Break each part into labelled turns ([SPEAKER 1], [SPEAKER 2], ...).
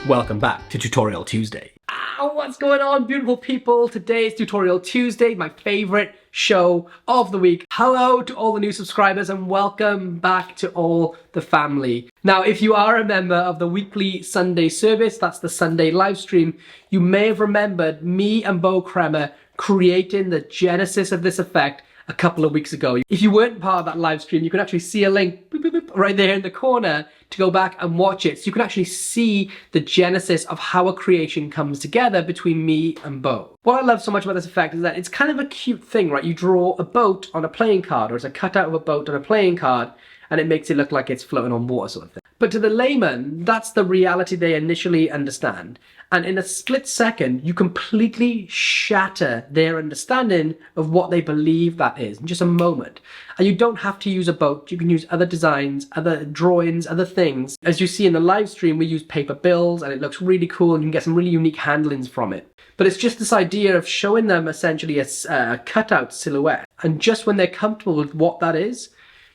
[SPEAKER 1] Welcome back to Tutorial Tuesday. What's going on, beautiful people? Today is Tutorial Tuesday, my favorite show of the week. Hello to all the new subscribers and welcome back to all the family. Now, if you are a member of the weekly Sunday service, that's the Sunday live stream, you may have remembered me and Bo Kremer creating the genesis of this effect a couple of weeks ago. If you weren't part of that live stream, you can actually see a link right there in the corner to go back and watch it. So you can actually see the genesis of how a creation comes together between me and Bo. What I love so much about this effect is that it's kind of a cute thing, right? You draw a boat on a playing card, or it's a cutout of a boat on a playing card, and it makes it look like it's floating on water sort of thing. But to the layman, that's the reality they initially understand. And in a split second, you completely shatter their understanding of what they believe that is in just a moment. And you don't have to use a boat. You can use other designs, other drawings, other things. As you see in the live stream, we use paper bills and it looks really cool and you can get some really unique handlings from it. But it's just this idea of showing them essentially a cutout silhouette. And just when they're comfortable with what that is,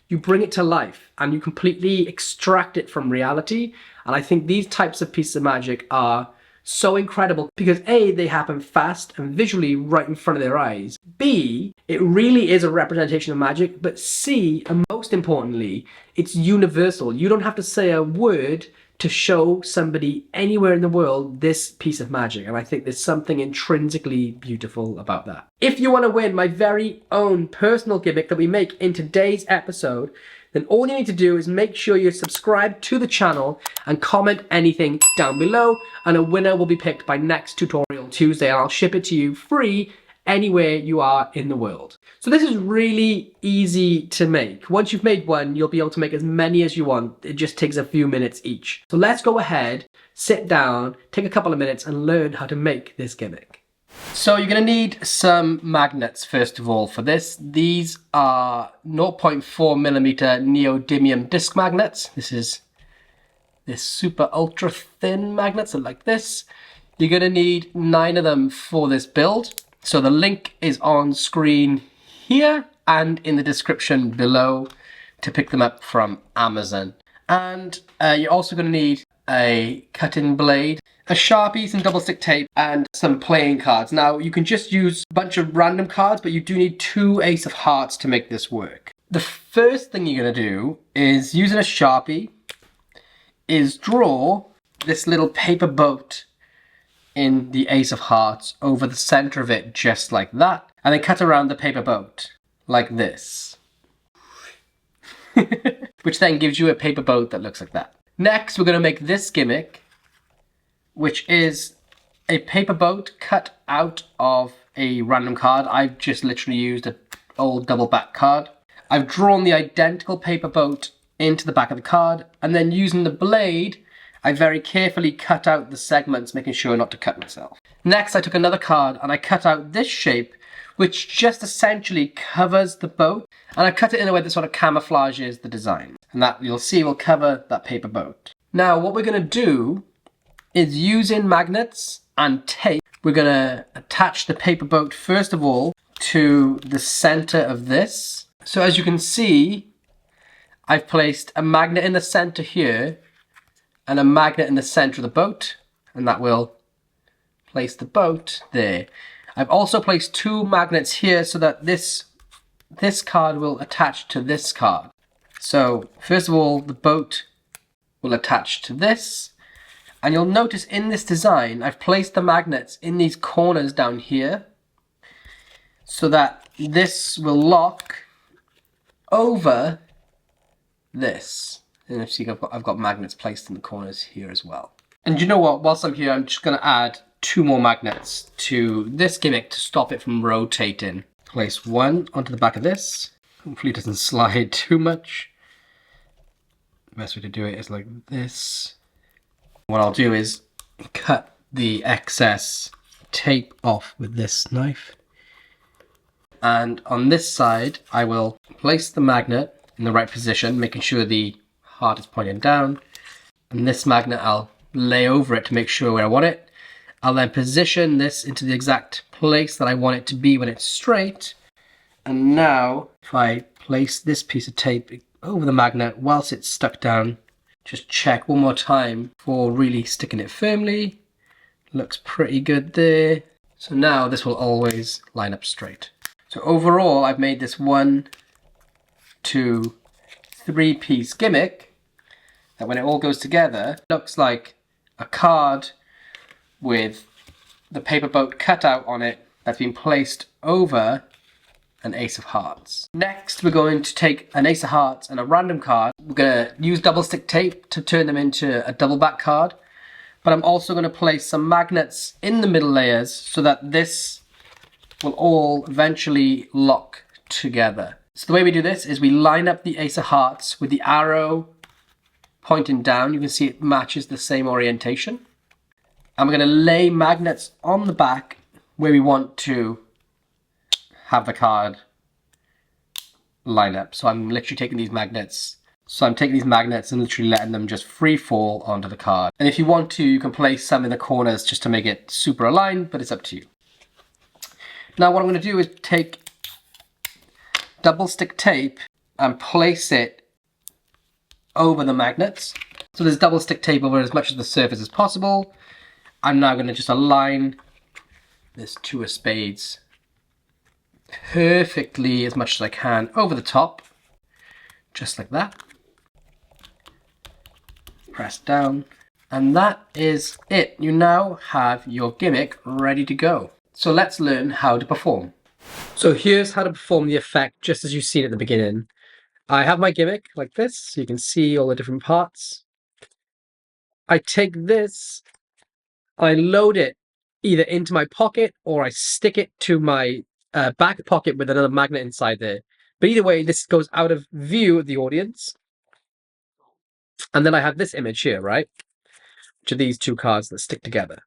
[SPEAKER 1] you bring it to life and you completely extract it from reality. And I think these types of pieces of magic are so incredible because A, they happen fast and visually right in front of their eyes. B, it really is a representation of magic. But C, and most importantly, it's universal. You don't have to say a word to show somebody anywhere in the world this piece of magic. And I think there's something intrinsically beautiful about that. If you want to win my very own personal gimmick that we make in today's episode, then all you need to do is make sure you're subscribed to the channel and comment anything down below, and a winner will be picked by next Tutorial Tuesday, and I'll ship it to you free anywhere you are in the world. So this is really easy to make. Once you've made one, you'll be able to make as many as you want. It just takes a few minutes each. So let's go ahead, sit down, take a couple of minutes and learn how to make this gimmick. So you're going to need some magnets first of all for this. These are 0.4mm neodymium disc magnets. This is this super ultra thin magnets that are like this. You're going to need 9 of them for this build. So the link is on screen here and in the description below to pick them up from Amazon. And you're also going to need a cutting blade, a Sharpie, some double stick tape, and some playing cards. Now, you can just use a bunch of random cards, but you do need 2 ace of hearts to make this work. The first thing you're going to do is, using a Sharpie, is draw this little paper boat in the ace of hearts over the center of it, just like that, and then cut around the paper boat like this. Which then gives you a paper boat that looks like that. Next, we're going to make this gimmick, which is a paper boat cut out of a random card. I've just literally used an old double back card. I've drawn the identical paper boat into the back of the card, and then using the blade, I very carefully cut out the segments, making sure not to cut myself. Next, I took another card and I cut out this shape, which just essentially covers the boat, and I cut it in a way that sort of camouflages the design. And that, you'll see, will cover that paper boat. Now, what we're going to do is, using magnets and tape, we're going to attach the paper boat first of all to the center of this. So as you can see, I've placed a magnet in the center here and a magnet in the center of the boat, and that will place the boat there. I've also placed 2 magnets here so that this card will attach to this card. So first of all, the boat will attach to this. And you'll notice in this design, I've placed the magnets in these corners down here so that this will lock over this. And you see, I've got magnets placed in the corners here as well. And you know what? Whilst I'm here, I'm just going to add 2 more magnets to this gimmick to stop it from rotating. Place 1 onto the back of this. Hopefully it doesn't slide too much. The best way to do it is like this. What I'll do is cut the excess tape off with this knife. And on this side, I will place the magnet in the right position, making sure the heart is pointing down. And this magnet, I'll lay over it to make sure where I want it. I'll then position this into the exact place that I want it to be when it's straight. And now, if I place this piece of tape over the magnet whilst it's stuck down, Just check one more time for really sticking it firmly. Looks pretty good there. So now this will always line up straight. So overall, I've made this 1, 2, 3-piece gimmick that when it all goes together, looks like a card with the paper boat cut out on it that's been placed over an ace of hearts. Next, we're going to take an ace of hearts and a random card. We're going to use double stick tape to turn them into a double back card. But I'm also going to place some magnets in the middle layers so that this will all eventually lock together. So the way we do this is we line up the ace of hearts with the arrow pointing down. You can see it matches the same orientation. And we're going to lay magnets on the back where we want to have the card line up. So I'm literally taking these magnets. And literally letting them just free fall onto the card. And if you want to, you can place some in the corners just to make it super aligned, but it's up to you. Now what I'm going to do is take double stick tape and place it over the magnets. So there's double stick tape over as much of the surface as possible. I'm now going to just align this 2 of spades perfectly as much as I can over the top, just like that. Press down, and that is it. You now have your gimmick ready to go. So let's learn how to perform. So here's how to perform the effect just as you've seen at the beginning. I have my gimmick like this, so you can see all the different parts. I take this, I load it either into my pocket or I stick it to my back pocket with another magnet inside there. But either way, this goes out of view of the audience. And then I have this image here, right? Which are these 2 cards that stick together.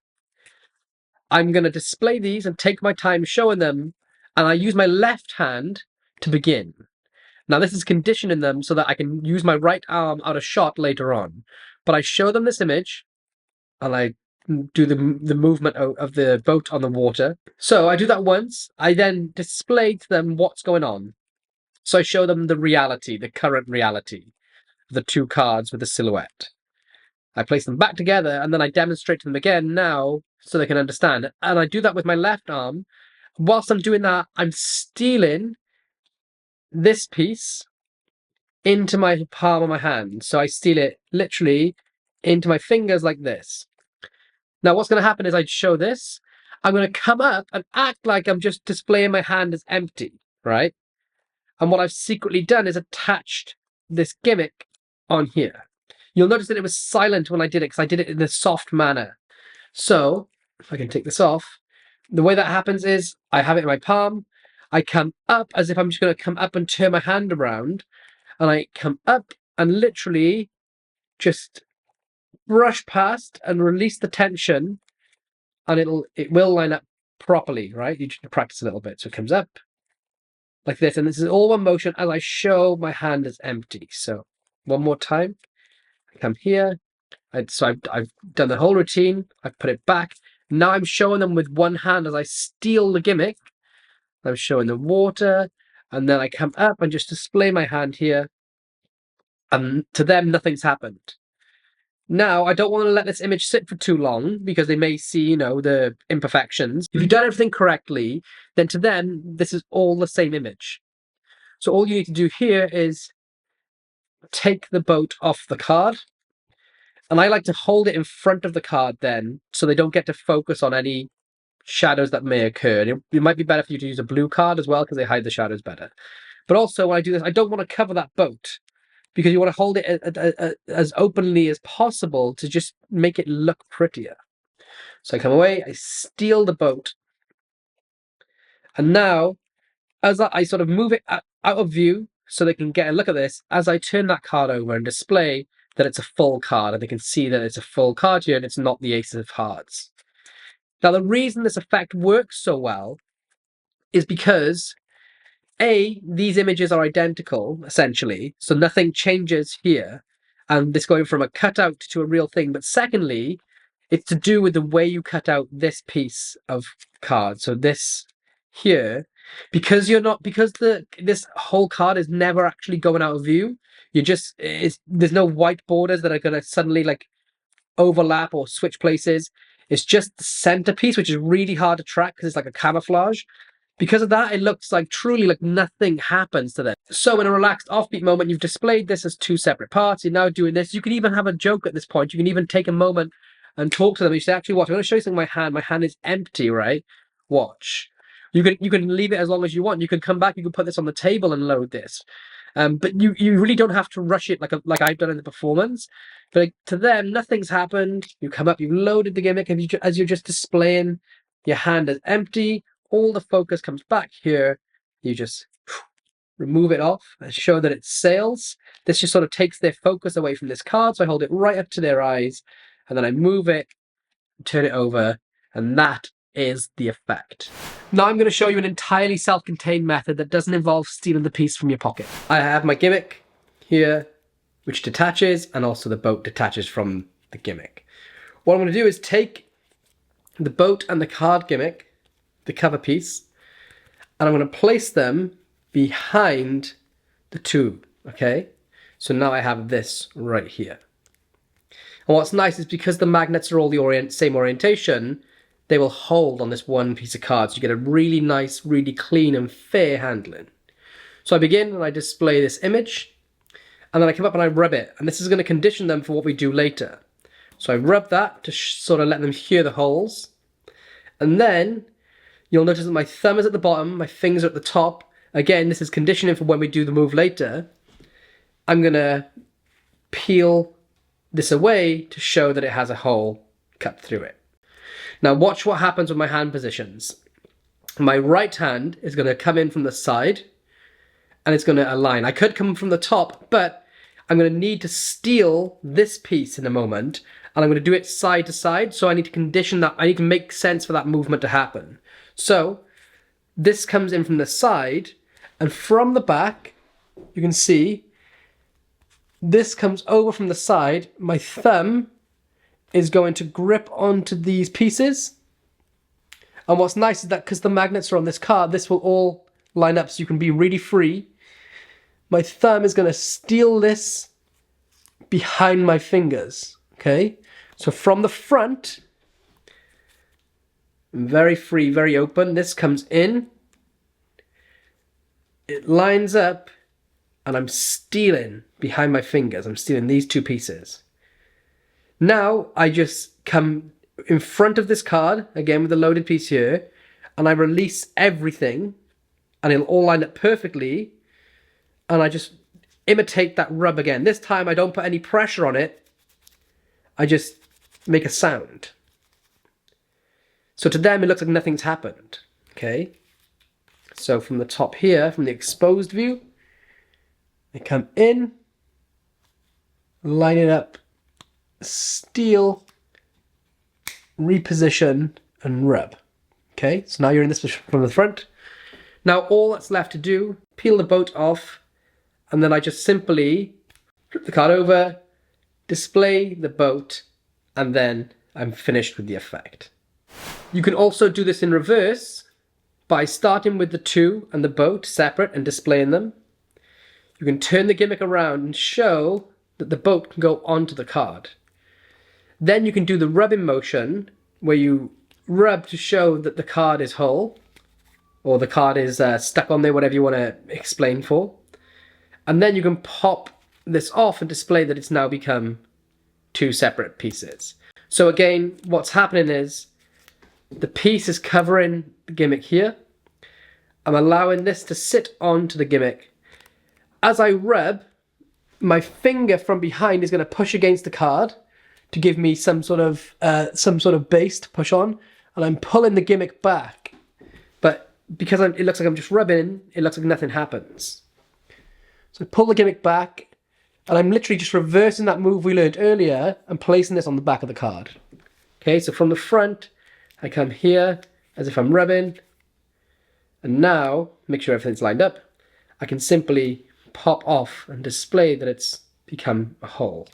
[SPEAKER 1] I'm going to display these and take my time showing them, and I use my left hand to begin. Now this is conditioning them so that I can use my right arm out of shot later on. But I show them this image, and I do the movement of the boat on the water. So I do that once. I then display to them what's going on. So I show them the reality, the current reality, the 2 cards with the silhouette. I place them back together and then I demonstrate to them again now so they can understand. And I do that with my left arm. Whilst I'm doing that, I'm stealing this piece into my palm of my hand. So I steal it literally into my fingers like this. Now what's going to happen is I show this. I'm going to come up and act like I'm just displaying my hand as empty, right? And what I've secretly done is attached this gimmick on here. You'll notice that it was silent when I did it because I did it in a soft manner. So, if I can take this off, the way that happens is I have it in my palm, I come up as if I'm just going to come up and turn my hand around, and I come up and literally just brush past and release the tension, and it will line up properly, right? You just practice a little bit. So it comes up like this, and this is all one motion as I show my hand is empty. So one more time. Come here. So I've done the whole routine. I've put it back. Now I'm showing them with one hand as I steal the gimmick. I'm showing the water, and then I come up and just display my hand here. And to them, nothing's happened. Now, I don't want to let this image sit for too long because they may see, the imperfections. If you've done everything correctly, then to them, this is all the same image. So all you need to do here is take the boat off the card. And I like to hold it in front of the card then, so they don't get to focus on any shadows that may occur. It might be better for you to use a blue card as well, because they hide the shadows better. But also, when I do this, I don't want to cover that boat, because you want to hold it as openly as possible to just make it look prettier. So I come away, I steal the boat. And now, as I sort of move it out of view, so they can get a look at this, as I turn that card over and display that it's a full card, and they can see that it's a full card here and it's not the ace of hearts. Now, the reason this effect works so well is because, A, these images are identical, essentially, so nothing changes here, and this going from a cutout to a real thing. But secondly, it's to do with the way you cut out this piece of card. So this here, because this whole card is never actually going out of view, there's no white borders that are going to suddenly like overlap or switch places. It's just the centerpiece, which is really hard to track because it's like a camouflage. Because of that, it looks like truly like nothing happens to them. So in a relaxed offbeat moment, you've displayed this as two separate parts. You're now doing this. You can even have a joke at this point. You can even take a moment and talk to them. You say, actually, watch, I'm going to show you something with my hand. My hand is empty, right? Watch. You can leave it as long as you want. You can come back, you can put this on the table and load this. But you really don't have to rush it like I've done in the performance. But like, to them, nothing's happened. You come up, you've loaded the gimmick, and as you're just displaying your hand as empty, all the focus comes back here. You just remove it off and show that it sails. This just sort of takes their focus away from this card. So I hold it right up to their eyes, and then I move it, turn it over, and that is the effect. Now I'm going to show you an entirely self-contained method that doesn't involve stealing the piece from your pocket. I have my gimmick here, which detaches, and also the boat detaches from the gimmick. What I'm going to do is take the boat and the card gimmick, the cover piece, and I'm going to place them behind the tube, okay? So now I have this right here. And what's nice is because the magnets are all the same orientation, they will hold on this one piece of card. So you get a really nice, really clean and fair handling. So I begin and I display this image, and then I come up and I rub it. And this is going to condition them for what we do later. So I rub that to sort of let them hear the holes. And then you'll notice that my thumb is at the bottom, my fingers are at the top. Again, this is conditioning for when we do the move later. I'm going to peel this away to show that it has a hole cut through it. Now watch what happens with my hand positions. My right hand is going to come in from the side and it's going to align. I could come from the top, but I'm going to need to steal this piece in a moment, and I'm going to do it side to side. So I need to condition that. I need to make sense for that movement to happen. So this comes in from the side, and from the back, you can see this comes over from the side. My thumb is going to grip onto these pieces. And what's nice is that because the magnets are on this card, this will all line up so you can be really free. My thumb is going to steal this behind my fingers, okay? So from the front, very free, very open. This comes in, it lines up, and I'm stealing behind my fingers. I'm stealing these two pieces. Now I just come in front of this card, again with the loaded piece here, and I release everything, and it'll all line up perfectly, and I just imitate that rub again. This time I don't put any pressure on it, I just make a sound. So to them it looks like nothing's happened, okay? So from the top here, from the exposed view, I come in, line it up, steal, reposition, and rub. Okay, so now you're in this position from the front. Now all that's left to do, peel the boat off, and then I just simply flip the card over, display the boat, and then I'm finished with the effect. You can also do this in reverse by starting with the two and the boat separate and displaying them. You can turn the gimmick around and show that the boat can go onto the card. Then you can do the rubbing motion where you rub to show that the card is whole, or the card is stuck on there, whatever you want to explain for. And then you can pop this off and display that it's now become two separate pieces. So again, what's happening is the piece is covering the gimmick here. I'm allowing this to sit onto the gimmick. As I rub, my finger from behind is going to push against the card to give me some sort of base to push on, and I'm pulling the gimmick back. But because it looks like I'm just rubbing, it looks like nothing happens. So I pull the gimmick back, and I'm literally just reversing that move we learned earlier and placing this on the back of the card. Okay, so from the front, I come here as if I'm rubbing, and now, make sure everything's lined up, I can simply pop off and display that it's become a hole.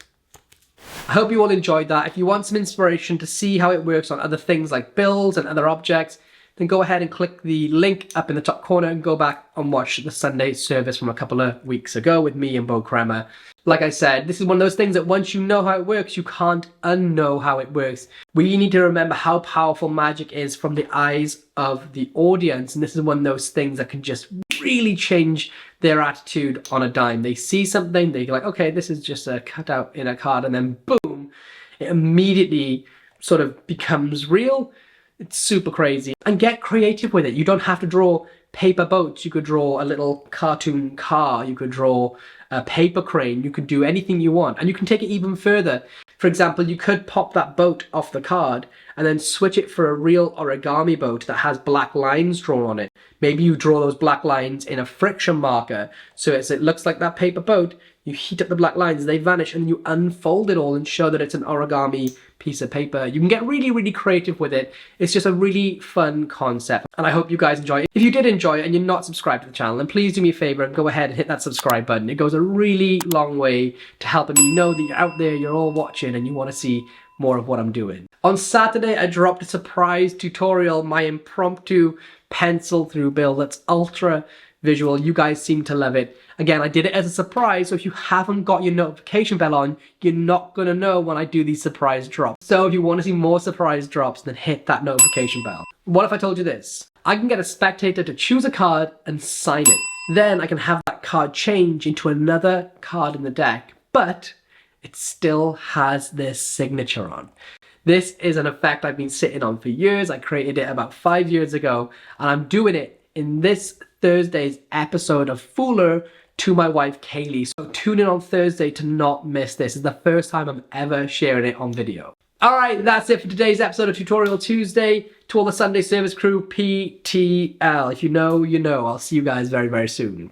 [SPEAKER 1] I hope you all enjoyed that. If you want some inspiration to see how it works on other things like bills and other objects, then go ahead and click the link up in the top corner and go back and watch the Sunday service from a couple of weeks ago with me and Bo Kremer. Like I said, this is one of those things that once you know how it works, you can't unknow how it works. We need to remember how powerful magic is from the eyes of the audience. And this is one of those things that can just really change their attitude on a dime. They see something, they're like, okay, this is just a cutout in a card, and then boom, it immediately sort of becomes real. It's super crazy. And get creative with it. You don't have to draw paper boats. You could draw a little cartoon car. You could draw a paper crane. You could do anything you want. And you can take it even further. For example, you could pop that boat off the card and then switch it for a real origami boat that has black lines drawn on it. Maybe you draw those black lines in a friction marker. So it looks like that paper boat. You heat up the black lines, they vanish, and you unfold it all and show that it's an origami piece of paper. You can get really, really creative with it. It's just a really fun concept, and I hope you guys enjoy it. If you did enjoy it and you're not subscribed to the channel, then please do me a favor and go ahead and hit that subscribe button. It goes a really long way to helping me know that you're out there, you're all watching, and you want to see more of what I'm doing. On Saturday, I dropped a surprise tutorial, my impromptu pencil through build that's ultra visual. You guys seem to love it. Again, I did it as a surprise, so if you haven't got your notification bell on, you're not going to know when I do these surprise drops. So if you want to see more surprise drops, then hit that notification bell. What if I told you this? I can get a spectator to choose a card and sign it. Then I can have that card change into another card in the deck, but it still has their signature on. This is an effect I've been sitting on for years. I created it about 5 years ago, and I'm doing it in this Thursday's episode of Fooler to my wife Kaylee. So tune in on Thursday to not miss this. It's the first time I'm ever sharing it on video. Alright, that's it for today's episode of Tutorial Tuesday. To all the Sunday service crew, PTL. If you know, you know. I'll see you guys very, very soon.